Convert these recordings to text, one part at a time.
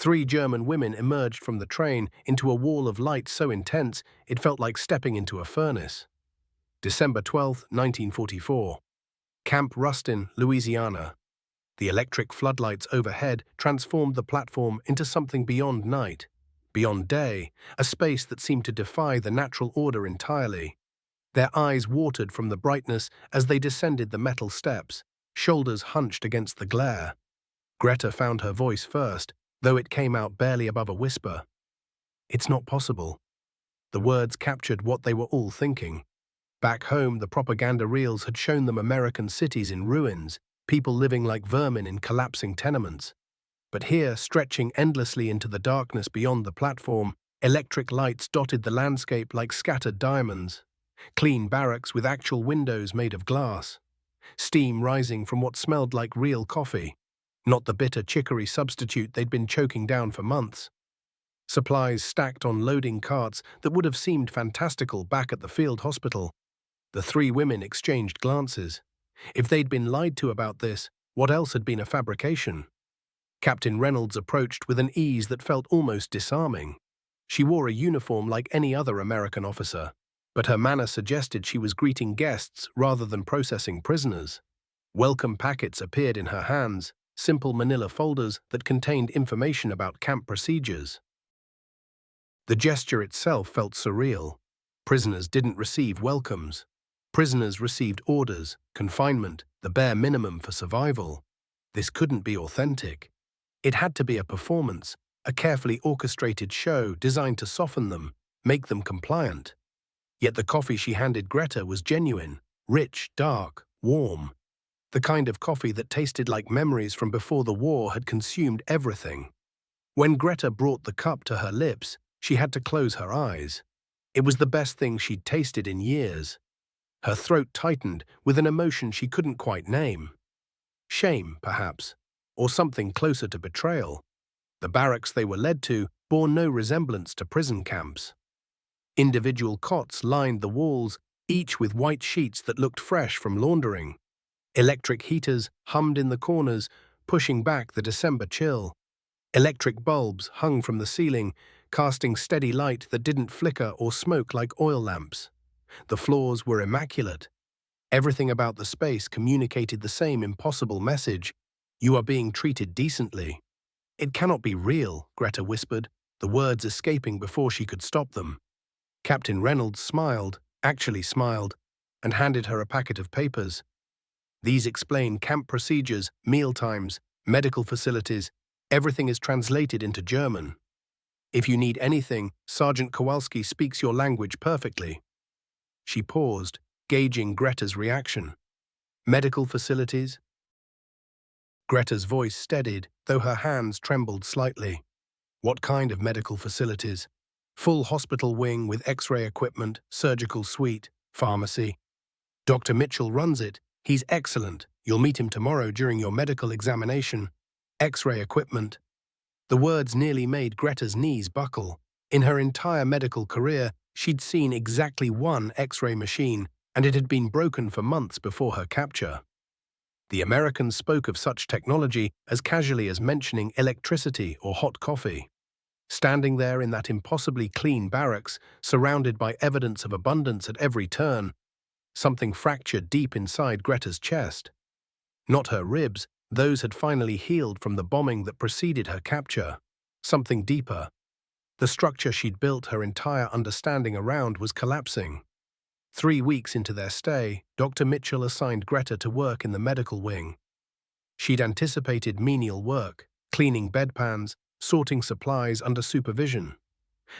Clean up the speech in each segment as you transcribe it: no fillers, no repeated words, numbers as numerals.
Three German women emerged from the train into a wall of light so intense it felt like stepping into a furnace. December 12, 1944. Camp Rustin, Louisiana. The electric floodlights overhead transformed the platform into something beyond night, beyond day, a space that seemed to defy the natural order entirely. Their eyes watered from the brightness as they descended the metal steps, shoulders hunched against the glare. Greta found her voice first, though it came out barely above a whisper. "It's not possible." The words captured what they were all thinking. Back home, the propaganda reels had shown them American cities in ruins, people living like vermin in collapsing tenements. But here, stretching endlessly into the darkness beyond the platform, electric lights dotted the landscape like scattered diamonds. Clean barracks with actual windows made of glass. Steam rising from what smelled like real coffee, not the bitter chicory substitute they'd been choking down for months. Supplies stacked on loading carts that would have seemed fantastical back at the field hospital. The three women exchanged glances. If they'd been lied to about this, what else had been a fabrication? Captain Reynolds approached with an ease that felt almost disarming. She wore a uniform like any other American officer, but her manner suggested she was greeting guests rather than processing prisoners. Welcome packets appeared in her hands, simple manila folders that contained information about camp procedures. The gesture itself felt surreal. Prisoners didn't receive welcomes. Prisoners received orders, confinement, the bare minimum for survival. This couldn't be authentic. It had to be a performance, a carefully orchestrated show designed to soften them, make them compliant. Yet the coffee she handed Greta was genuine, rich, dark, warm. The kind of coffee that tasted like memories from before the war had consumed everything. When Greta brought the cup to her lips, she had to close her eyes. It was the best thing she'd tasted in years. Her throat tightened with an emotion she couldn't quite name. Shame, perhaps, or something closer to betrayal. The barracks they were led to bore no resemblance to prison camps. Individual cots lined the walls, each with white sheets that looked fresh from laundering. Electric heaters hummed in the corners, pushing back the December chill. Electric bulbs hung from the ceiling, casting steady light that didn't flicker or smoke like oil lamps. The floors were immaculate. Everything about the space communicated the same impossible message: you are being treated decently. "It cannot be real," Greta whispered, the words escaping before she could stop them. Captain Reynolds smiled, actually smiled, and handed her a packet of papers. "These explain camp procedures, meal times, medical facilities. Everything is translated into German. If you need anything, Sergeant Kowalski speaks your language perfectly." She paused, gauging Greta's reaction. "Medical facilities?" Greta's voice steadied, though her hands trembled slightly. "What kind of medical facilities?" "Full hospital wing with X-ray equipment, surgical suite, pharmacy. Dr. Mitchell runs it. He's excellent. You'll meet him tomorrow during your medical examination. X-ray equipment." The words nearly made Greta's knees buckle. In her entire medical career, she'd seen exactly one X-ray machine, and it had been broken for months before her capture. The Americans spoke of such technology as casually as mentioning electricity or hot coffee. Standing there in that impossibly clean barracks, surrounded by evidence of abundance at every turn, something fractured deep inside Greta's chest. Not her ribs, those had finally healed from the bombing that preceded her capture. Something deeper. The structure she'd built her entire understanding around was collapsing. 3 weeks into their stay, Dr. Mitchell assigned Greta to work in the medical wing. She'd anticipated menial work, cleaning bedpans, sorting supplies under supervision.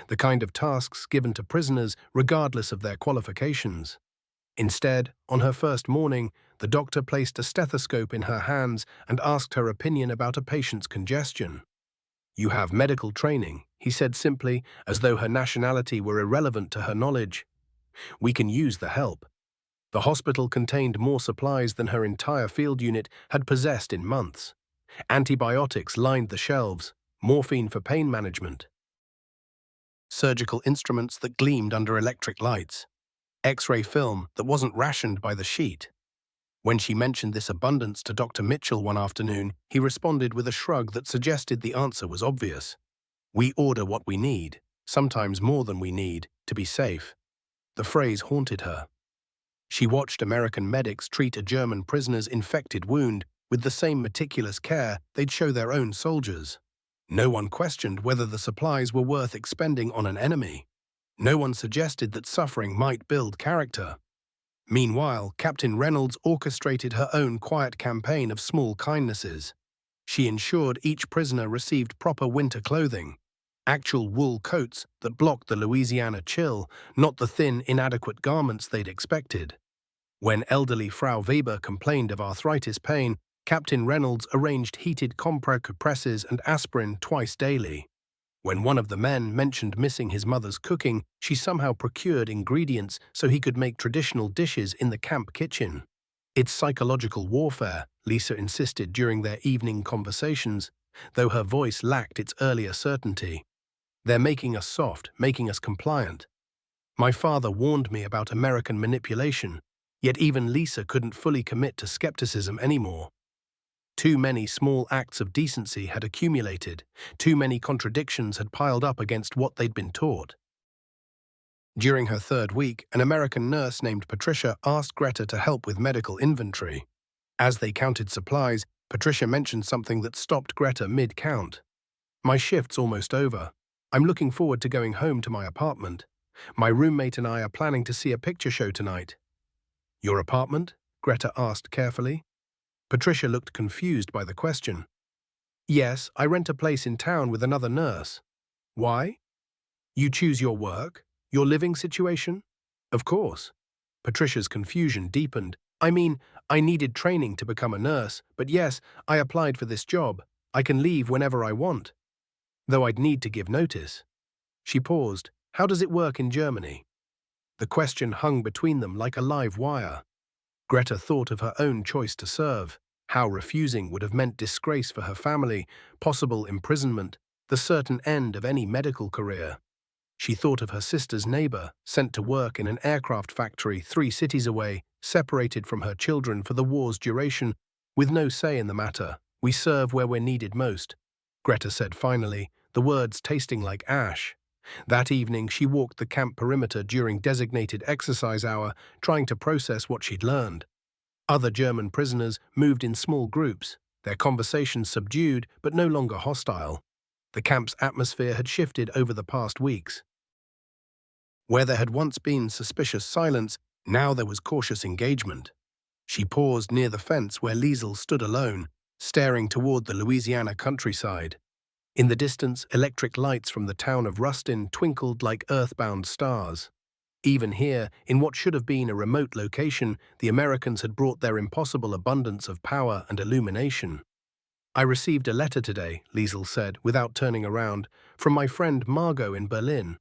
The kind of tasks given to prisoners regardless of their qualifications. Instead, on her first morning, the doctor placed a stethoscope in her hands and asked her opinion about a patient's congestion. "You have medical training," he said simply, as though her nationality were irrelevant to her knowledge. "We can use the help." The hospital contained more supplies than her entire field unit had possessed in months. Antibiotics lined the shelves, morphine for pain management. Surgical instruments that gleamed under electric lights. X-ray film that wasn't rationed by the sheet. When she mentioned this abundance to Dr. Mitchell one afternoon, he responded with a shrug that suggested the answer was obvious. We order what we need, sometimes more than we need, to be safe. The phrase haunted her. She watched American medics treat a German prisoner's infected wound with the same meticulous care they'd show their own soldiers. No one questioned whether the supplies were worth expending on an enemy. No one suggested that suffering might build character. Meanwhile, Captain Reynolds orchestrated her own quiet campaign of small kindnesses. She ensured each prisoner received proper winter clothing, actual wool coats that blocked the Louisiana chill, not the thin, inadequate garments they'd expected. When elderly Frau Weber complained of arthritis pain, Captain Reynolds arranged heated compresses and aspirin twice daily. When one of the men mentioned missing his mother's cooking, she somehow procured ingredients so he could make traditional dishes in the camp kitchen. It's psychological warfare, Lisa insisted during their evening conversations, though her voice lacked its earlier certainty. They're making us soft, making us compliant. My father warned me about American manipulation, yet even Lisa couldn't fully commit to skepticism anymore. Too many small acts of decency had accumulated, too many contradictions had piled up against what they'd been taught. During her third week, an American nurse named Patricia asked Greta to help with medical inventory. As they counted supplies, Patricia mentioned something that stopped Greta mid-count. My shift's almost over. I'm looking forward to going home to my apartment. My roommate and I are planning to see a picture show tonight. Your apartment? Greta asked carefully. Patricia looked confused by the question. Yes, I rent a place in town with another nurse. Why? You choose your work? Your living situation? Of course. Patricia's confusion deepened. I mean, I needed training to become a nurse, but yes, I applied for this job. I can leave whenever I want. Though I'd need to give notice. She paused. How does it work in Germany? The question hung between them like a live wire. Greta thought of her own choice to serve, how refusing would have meant disgrace for her family, possible imprisonment, the certain end of any medical career. She thought of her sister's neighbor, sent to work in an aircraft factory 3 cities away, separated from her children for the war's duration, with no say in the matter. We serve where we're needed most, Greta said finally, the words tasting like ash. That evening, she walked the camp perimeter during designated exercise hour, trying to process what she'd learned. Other German prisoners moved in small groups, their conversations subdued but no longer hostile. The camp's atmosphere had shifted over the past weeks. Where there had once been suspicious silence, now there was cautious engagement. She paused near the fence where Liesel stood alone, staring toward the Louisiana countryside. In the distance, electric lights from the town of Rustin twinkled like earthbound stars. Even here, in what should have been a remote location, the Americans had brought their impossible abundance of power and illumination. I received a letter today, Liesel said, without turning around, from my friend Margot in Berlin.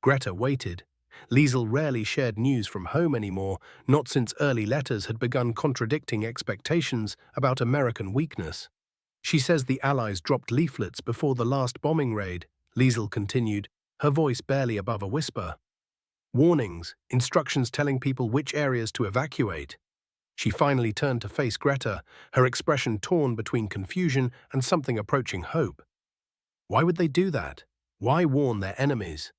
Greta waited. Liesel rarely shared news from home anymore, not since early letters had begun contradicting expectations about American weakness. She says the Allies dropped leaflets before the last bombing raid, Liesel continued, her voice barely above a whisper. Warnings, instructions telling people which areas to evacuate. She finally turned to face Greta, her expression torn between confusion and something approaching hope. Why would they do that? Why warn their enemies?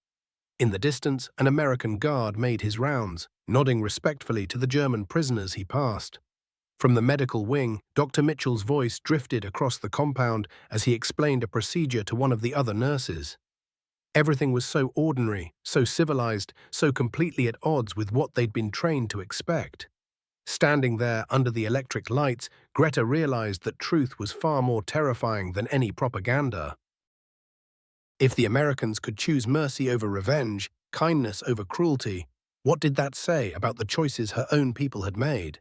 In the distance, an American guard made his rounds, nodding respectfully to the German prisoners he passed. From the medical wing, Dr. Mitchell's voice drifted across the compound as he explained a procedure to one of the other nurses. Everything was so ordinary, so civilized, so completely at odds with what they'd been trained to expect. Standing there under the electric lights, Greta realized that truth was far more terrifying than any propaganda. If the Americans could choose mercy over revenge, kindness over cruelty, what did that say about the choices her own people had made?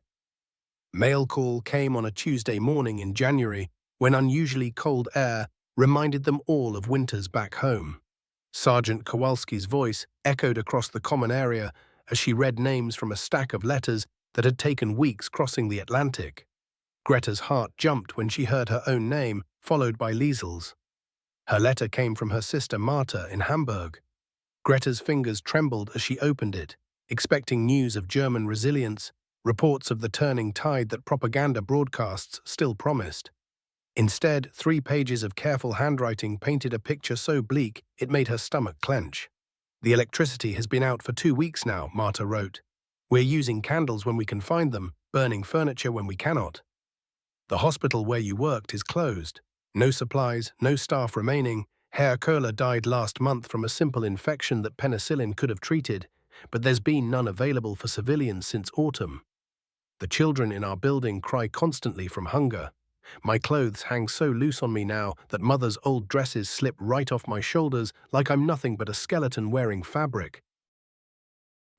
Mail call came on a Tuesday morning in January, when unusually cold air reminded them all of winters back home. Sergeant Kowalski's voice echoed across the common area as she read names from a stack of letters that had taken weeks crossing the Atlantic. Greta's heart jumped when she heard her own name, followed by Liesel's. Her letter came from her sister Marta in Hamburg. Greta's fingers trembled as she opened it, expecting news of German resilience, reports of the turning tide that propaganda broadcasts still promised. Instead, 3 pages of careful handwriting painted a picture so bleak it made her stomach clench. "The electricity has been out for 2 weeks now," Marta wrote. "We're using candles when we can find them, burning furniture when we cannot. The hospital where you worked is closed. No supplies, no staff remaining. Herr Köhler died last month from a simple infection that penicillin could have treated, but there's been none available for civilians since autumn. The children in our building cry constantly from hunger. My clothes hang so loose on me now that mother's old dresses slip right off my shoulders like I'm nothing but a skeleton wearing fabric."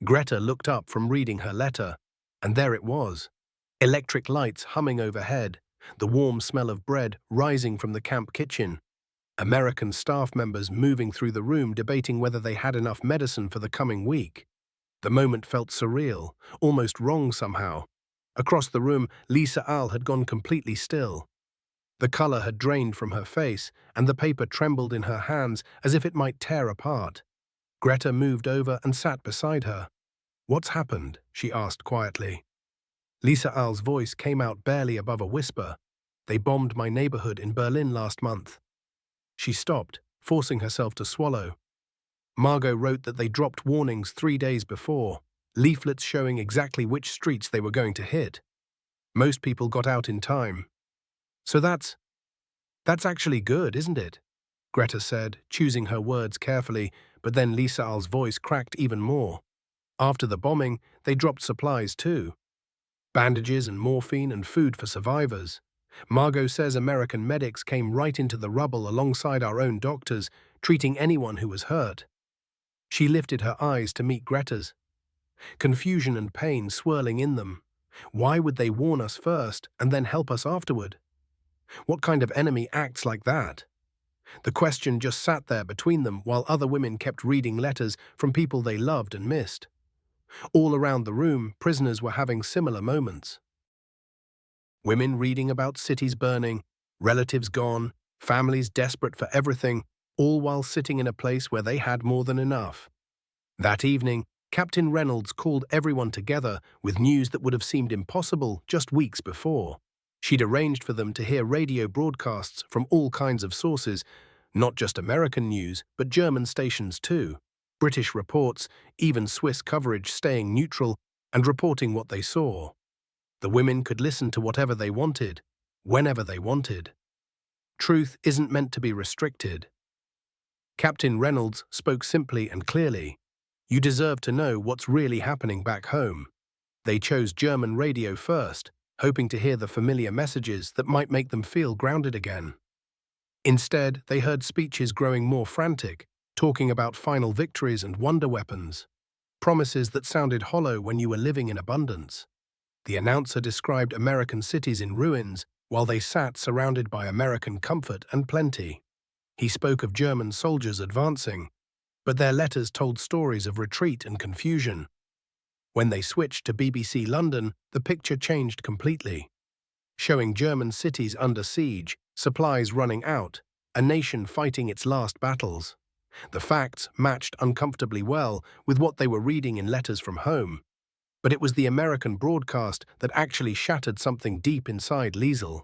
Greta looked up from reading her letter, and there it was. Electric lights humming overhead, the warm smell of bread rising from the camp kitchen. American staff members moving through the room debating whether they had enough medicine for the coming week. The moment felt surreal, almost wrong somehow. Across the room, Lisa Al had gone completely still. The color had drained from her face, and the paper trembled in her hands as if it might tear apart. Greta moved over and sat beside her. "What's happened?" she asked quietly. Lisa Al's voice came out barely above a whisper. "They bombed my neighborhood in Berlin last month." She stopped, forcing herself to swallow. Margot wrote that they dropped warnings 3 days before, leaflets showing exactly which streets they were going to hit. Most people got out in time. "So that's actually good, isn't it?" Greta said, choosing her words carefully, but then Lisa Al's voice cracked even more. "After the bombing, they dropped supplies too. Bandages and morphine and food for survivors. Margot says American medics came right into the rubble alongside our own doctors, treating anyone who was hurt." She lifted her eyes to meet Greta's, confusion and pain swirling in them. Why would they warn us first and then help us afterward? What kind of enemy acts like that? The question just sat there between them while other women kept reading letters from people they loved and missed. All around the room, prisoners were having similar moments. Women reading about cities burning, relatives gone, families desperate for everything, all while sitting in a place where they had more than enough. That evening, Captain Reynolds called everyone together with news that would have seemed impossible just weeks before. She'd arranged for them to hear radio broadcasts from all kinds of sources, not just American news, but German stations too. British reports, even Swiss coverage staying neutral and reporting what they saw. The women could listen to whatever they wanted, whenever they wanted. Truth isn't meant to be restricted. Captain Reynolds spoke simply and clearly. You deserve to know what's really happening back home. They chose German radio first, hoping to hear the familiar messages that might make them feel grounded again. Instead, they heard speeches growing more frantic, talking about final victories and wonder weapons, promises that sounded hollow when you were living in abundance. The announcer described American cities in ruins while they sat surrounded by American comfort and plenty. He spoke of German soldiers advancing, but their letters told stories of retreat and confusion. When they switched to BBC London, the picture changed completely, showing German cities under siege, supplies running out, a nation fighting its last battles. The facts matched uncomfortably well with what they were reading in letters from home. But it was the American broadcast that actually shattered something deep inside Liesel.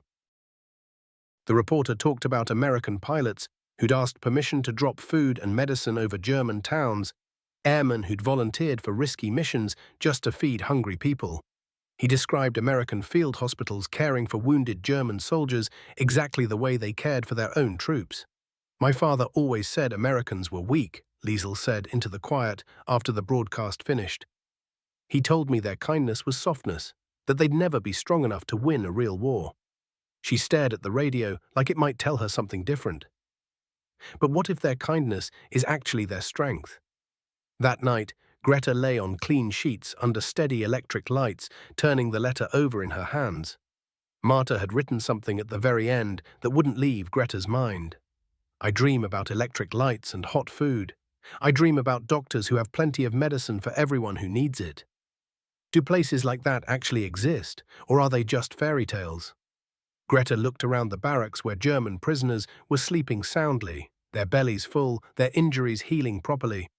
The reporter talked about American pilots who'd asked permission to drop food and medicine over German towns, airmen who'd volunteered for risky missions just to feed hungry people. He described American field hospitals caring for wounded German soldiers exactly the way they cared for their own troops. "My father always said Americans were weak," Liesel said into the quiet after the broadcast finished. "He told me their kindness was softness, that they'd never be strong enough to win a real war." She stared at the radio like it might tell her something different. But what if their kindness is actually their strength? That night, Greta lay on clean sheets under steady electric lights, turning the letter over in her hands. Marta had written something at the very end that wouldn't leave Greta's mind. "I dream about electric lights and hot food. I dream about doctors who have plenty of medicine for everyone who needs it." Do places like that actually exist, or are they just fairy tales? Greta looked around the barracks where German prisoners were sleeping soundly, their bellies full, their injuries healing properly,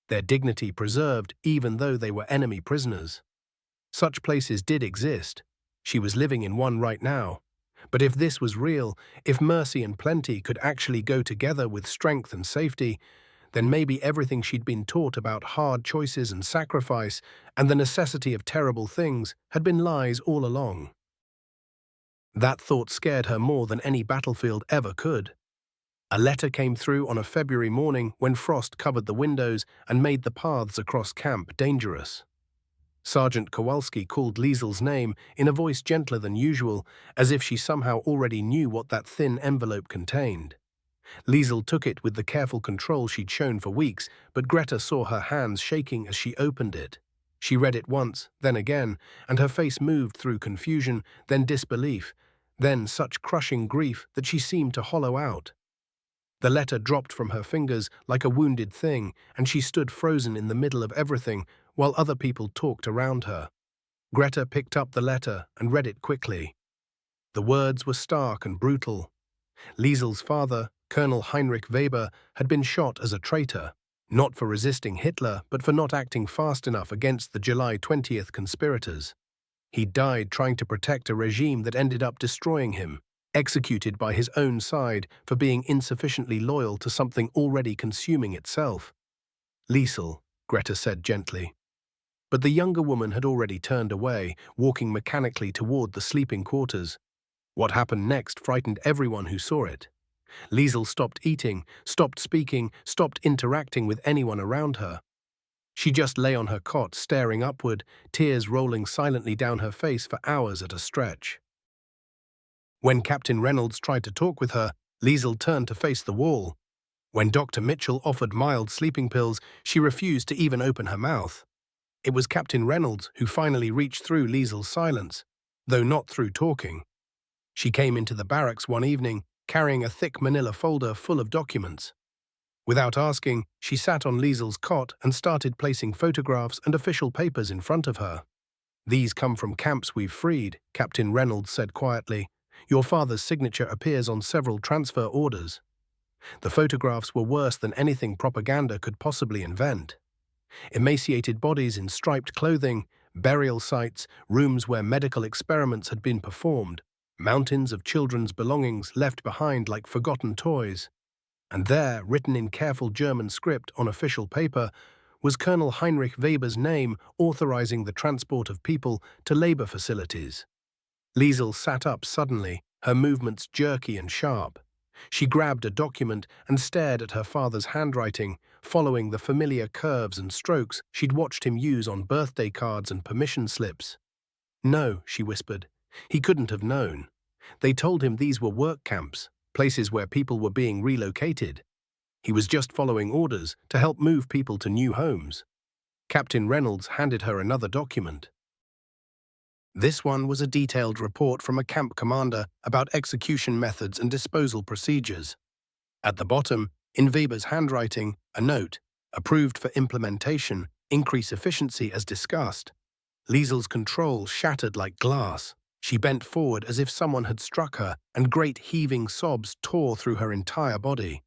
their dignity preserved even though they were enemy prisoners. Such places did exist. She was living in one right now. But if this was real, if mercy and plenty could actually go together with strength and safety, then maybe everything she'd been taught about hard choices and sacrifice and the necessity of terrible things had been lies all along. That thought scared her more than any battlefield ever could. A letter came through on a February morning when frost covered the windows and made the paths across camp dangerous. Sergeant Kowalski called Liesel's name in a voice gentler than usual, as if she somehow already knew what that thin envelope contained. Liesel took it with the careful control she'd shown for weeks, but Greta saw her hands shaking as she opened it. She read it once, then again, and her face moved through confusion, then disbelief, then such crushing grief that she seemed to hollow out. The letter dropped from her fingers like a wounded thing, and she stood frozen in the middle of everything while other people talked around her. Greta picked up the letter and read it quickly. The words were stark and brutal. Liesel's father, Colonel Heinrich Weber, had been shot as a traitor, not for resisting Hitler, but for not acting fast enough against the July 20th conspirators. He died trying to protect a regime that ended up destroying him, executed by his own side for being insufficiently loyal to something already consuming itself. Liesel, Greta said gently. But the younger woman had already turned away, walking mechanically toward the sleeping quarters. What happened next frightened everyone who saw it. Liesel stopped eating, stopped speaking, stopped interacting with anyone around her. She just lay on her cot, staring upward, tears rolling silently down her face for hours at a stretch. When Captain Reynolds tried to talk with her, Liesel turned to face the wall. When Dr. Mitchell offered mild sleeping pills, she refused to even open her mouth. It was Captain Reynolds who finally reached through Liesel's silence, though not through talking. She came into the barracks one evening, carrying a thick manila folder full of documents. Without asking, she sat on Liesel's cot and started placing photographs and official papers in front of her. "These come from camps we've freed," Captain Reynolds said quietly. "Your father's signature appears on several transfer orders." The photographs were worse than anything propaganda could possibly invent. Emaciated bodies in striped clothing, burial sites, rooms where medical experiments had been performed, mountains of children's belongings left behind like forgotten toys. And there, written in careful German script on official paper, was Colonel Heinrich Weber's name authorizing the transport of people to labor facilities. Liesel sat up suddenly, her movements jerky and sharp. She grabbed a document and stared at her father's handwriting, following the familiar curves and strokes she'd watched him use on birthday cards and permission slips. "No," she whispered. "He couldn't have known. They told him these were work camps, places where people were being relocated. He was just following orders to help move people to new homes." Captain Reynolds handed her another document. This one was a detailed report from a camp commander about execution methods and disposal procedures. At the bottom, in Weber's handwriting, a note, "Approved for implementation, increase efficiency as discussed." Liesel's control shattered like glass. She bent forward as if someone had struck her, and great heaving sobs tore through her entire body.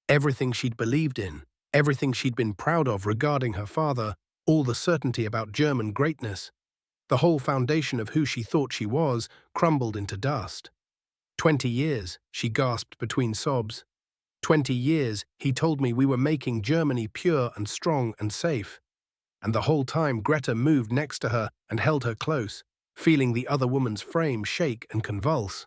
Everything she'd believed in, everything she'd been proud of regarding her father, all the certainty about German greatness, the whole foundation of who she thought she was, crumbled into dust. 20 years, she gasped between sobs. 20 years, he told me we were making Germany pure and strong and safe. And the whole time Greta moved next to her and held her close, feeling the other woman's frame shake and convulse.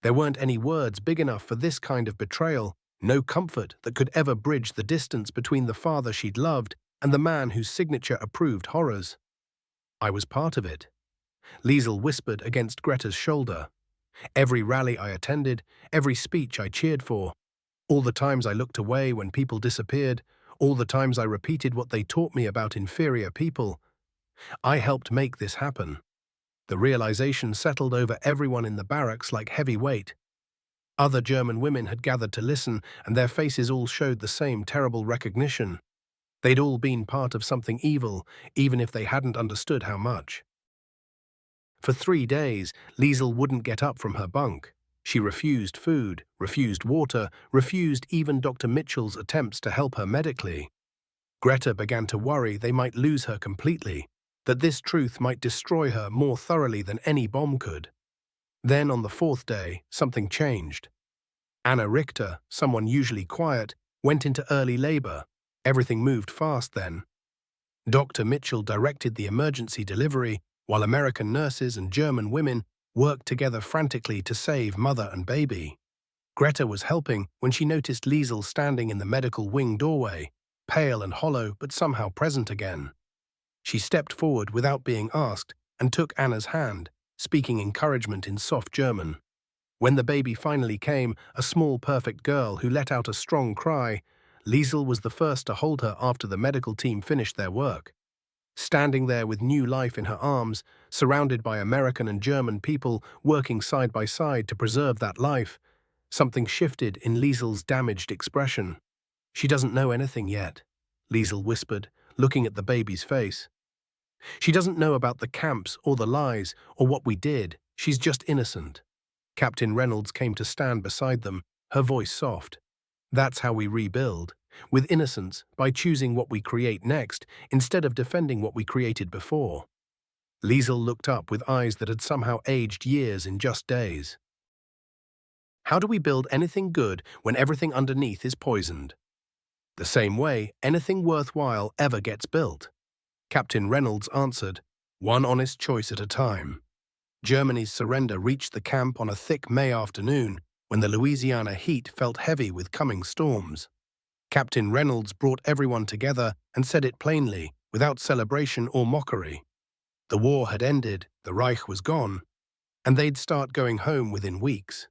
There weren't any words big enough for this kind of betrayal, no comfort that could ever bridge the distance between the father she'd loved and the man whose signature approved horrors. "I was part of it," Liesel whispered against Greta's shoulder. "Every rally I attended, every speech I cheered for, all the times I looked away when people disappeared, all the times I repeated what they taught me about inferior people. I helped make this happen." The realization settled over everyone in the barracks like heavy weight. Other German women had gathered to listen, and their faces all showed the same terrible recognition. They'd all been part of something evil, even if they hadn't understood how much. For 3 days, Liesel wouldn't get up from her bunk. She refused food, refused water, refused even Dr. Mitchell's attempts to help her medically. Greta began to worry they might lose her completely. that this truth might destroy her more thoroughly than any bomb could. Then, on the fourth day, something changed. Anna Richter, someone usually quiet, went into early labor. Everything moved fast then. Dr. Mitchell directed the emergency delivery, while American nurses and German women worked together frantically to save mother and baby. Greta was helping when she noticed Liesel standing in the medical wing doorway, pale and hollow but somehow present again. She stepped forward without being asked and took Anna's hand, speaking encouragement in soft German. When the baby finally came, a small, perfect girl who let out a strong cry, Liesel was the first to hold her after the medical team finished their work. Standing there with new life in her arms, surrounded by American and German people working side by side to preserve that life, something shifted in Liesel's damaged expression. "She doesn't know anything yet," Liesel whispered, looking at the baby's face. "She doesn't know about the camps or the lies or what we did. She's just innocent." Captain Reynolds came to stand beside them, her voice soft. "That's how we rebuild, with innocence, by choosing what we create next instead of defending what we created before." Liesel looked up with eyes that had somehow aged years in just days. How do we build anything good when everything underneath is poisoned? The same way anything worthwhile ever gets built. Captain Reynolds answered, "One honest choice at a time." Germany's surrender reached the camp on a thick May afternoon when the Louisiana heat felt heavy with coming storms. Captain Reynolds brought everyone together and said it plainly, without celebration or mockery. The war had ended, the Reich was gone, and they'd start going home within weeks.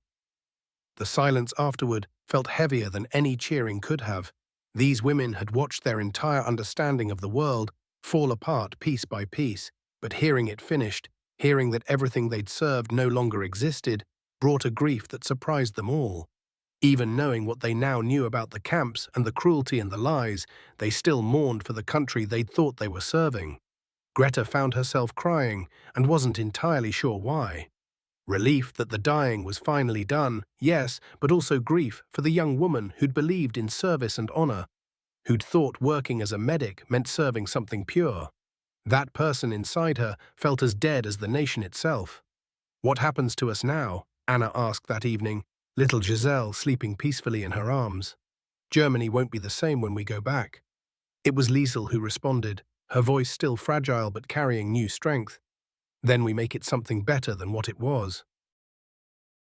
The silence afterward felt heavier than any cheering could have. These women had watched their entire understanding of the world fall apart piece by piece, but hearing it finished, hearing that everything they'd served no longer existed, brought a grief that surprised them all. Even knowing what they now knew about the camps and the cruelty and the lies, they still mourned for the country they'd thought they were serving. Greta found herself crying and wasn't entirely sure why. Relief that the dying was finally done, yes, but also grief for the young woman who'd believed in service and honor, who'd thought working as a medic meant serving something pure. That person inside her felt as dead as the nation itself. "What happens to us now?" Anna asked that evening, little Giselle sleeping peacefully in her arms. "Germany won't be the same when we go back." It was Liesel who responded, her voice still fragile but carrying new strength. "Then we make it something better than what it was."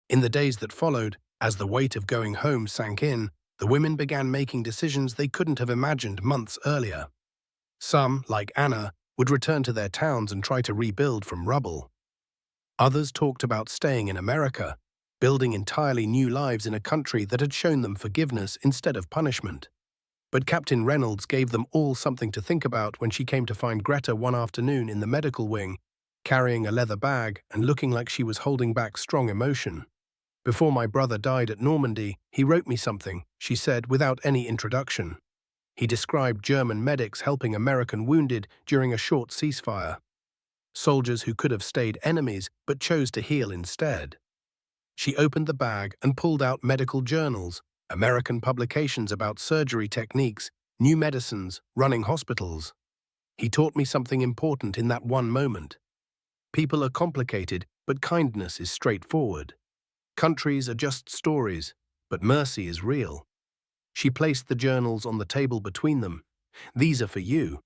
In the days that followed, as the weight of going home sank in, the women began making decisions they couldn't have imagined months earlier. Some, like Anna, would return to their towns and try to rebuild from rubble. Others talked about staying in America, building entirely new lives in a country that had shown them forgiveness instead of punishment. But Captain Reynolds gave them all something to think about when she came to find Greta one afternoon in the medical wing, carrying a leather bag and looking like she was holding back strong emotion. "Before my brother died at Normandy, he wrote me something," she said without any introduction. He described German medics helping American wounded during a short ceasefire. Soldiers who could have stayed enemies but chose to heal instead. She opened the bag and pulled out medical journals, American publications about surgery techniques, new medicines, running hospitals. "He taught me something important in that one moment. People are complicated, but kindness is straightforward. Countries are just stories, but mercy is real." She placed the journals on the table between them. "These are for you.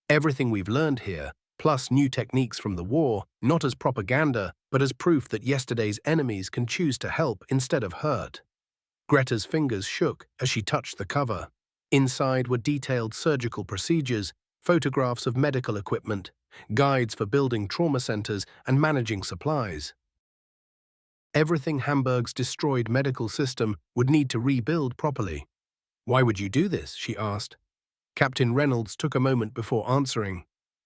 Everything we've learned here, plus new techniques from the war, not as propaganda, but as proof that yesterday's enemies can choose to help instead of hurt." Greta's fingers shook as she touched the cover. Inside were detailed surgical procedures, photographs of medical equipment, guides for building trauma centers and managing supplies. Everything Hamburg's destroyed medical system would need to rebuild properly. "Why would you do this?" she asked. Captain Reynolds took a moment before answering.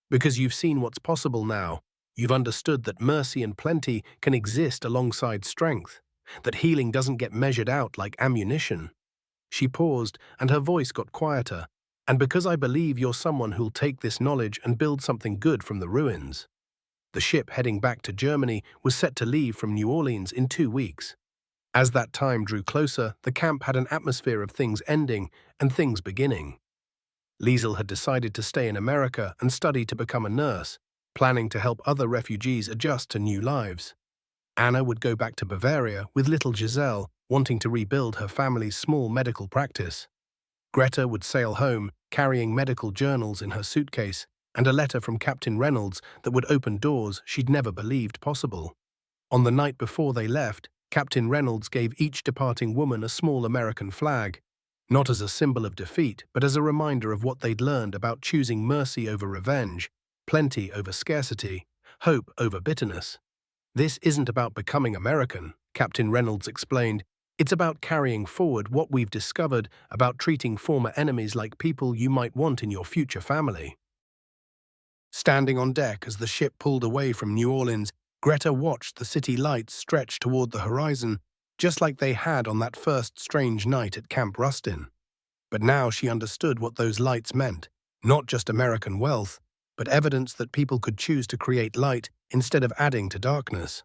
"Because you've seen what's possible now. You've understood that mercy and plenty can exist alongside strength, that healing doesn't get measured out like ammunition." She paused, and her voice got quieter. "And because I believe you're someone who'll take this knowledge and build something good from the ruins." The ship heading back to Germany was set to leave from New Orleans in 2 weeks. As that time drew closer, the camp had an atmosphere of things ending and things beginning. Liesel had decided to stay in America and study to become a nurse, planning to help other refugees adjust to new lives. Anna would go back to Bavaria with little Giselle, wanting to rebuild her family's small medical practice. Greta would sail home, carrying medical journals in her suitcase and a letter from Captain Reynolds that would open doors she'd never believed possible. On the night before they left, Captain Reynolds gave each departing woman a small American flag, not as a symbol of defeat, but as a reminder of what they'd learned about choosing mercy over revenge, plenty over scarcity, hope over bitterness. "This isn't about becoming American," Captain Reynolds explained. "It's about carrying forward what we've discovered about treating former enemies like people you might want in your future family." Standing on deck as the ship pulled away from New Orleans, Greta watched the city lights stretch toward the horizon, just like they had on that first strange night at Camp Rustin. But now she understood what those lights meant, not just American wealth, but evidence that people could choose to create light instead of adding to darkness.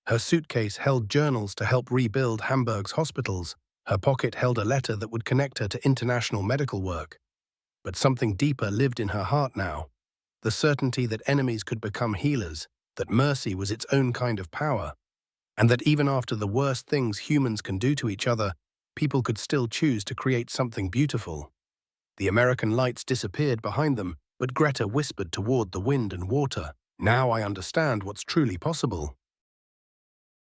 Her suitcase held journals to help rebuild Hamburg's hospitals. Her pocket held a letter that would connect her to international medical work. But something deeper lived in her heart now. The certainty that enemies could become healers, that mercy was its own kind of power, and that even after the worst things humans can do to each other, people could still choose to create something beautiful. The American lights disappeared behind them, but Greta whispered toward the wind and water, "Now I understand what's truly possible."